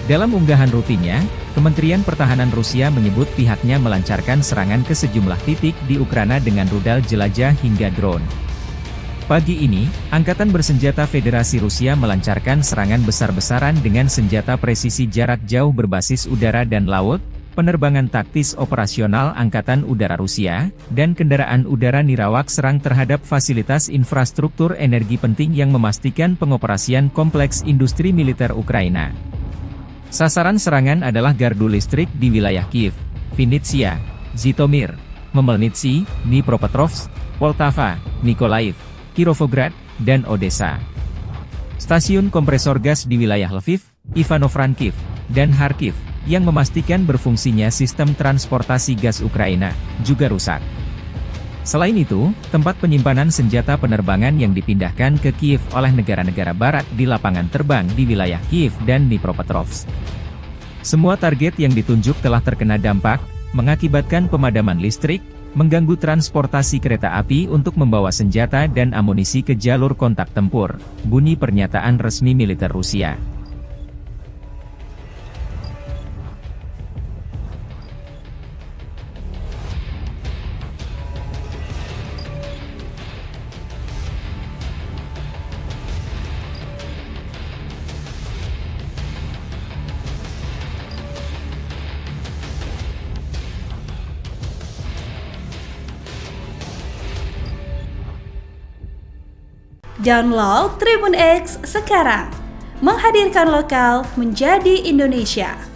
Dalam unggahan rutinnya, Kementerian Pertahanan Rusia menyebut pihaknya melancarkan serangan ke sejumlah titik di Ukraina dengan rudal jelajah hingga drone. Pagi ini, Angkatan Bersenjata Federasi Rusia melancarkan serangan besar-besaran dengan senjata presisi jarak jauh berbasis udara dan laut, penerbangan taktis operasional Angkatan Udara Rusia, dan kendaraan udara nirawak serang terhadap fasilitas infrastruktur energi penting yang memastikan pengoperasian kompleks industri militer Ukraina. Sasaran serangan adalah gardu listrik di wilayah Kiev, Vinnytsia, Zhytomyr, Khmelnytskyi, Dnipropetrovsk, Poltava, Mykolaiv, Kirovograd, dan Odessa. Stasiun kompresor gas di wilayah Lviv, Ivano-Frankivsk, dan Kharkiv, yang memastikan berfungsinya sistem transportasi gas Ukraina, juga rusak. Selain itu, tempat penyimpanan senjata penerbangan yang dipindahkan ke Kiev oleh negara-negara barat di lapangan terbang di wilayah Kiev dan Dnipropetrovsk. Semua target yang ditunjuk telah terkena dampak, mengakibatkan pemadaman listrik, mengganggu transportasi kereta api untuk membawa senjata dan amunisi ke jalur kontak tempur, bunyi pernyataan resmi militer Rusia. Download Tribun X sekarang, menghadirkan lokal menjadi Indonesia.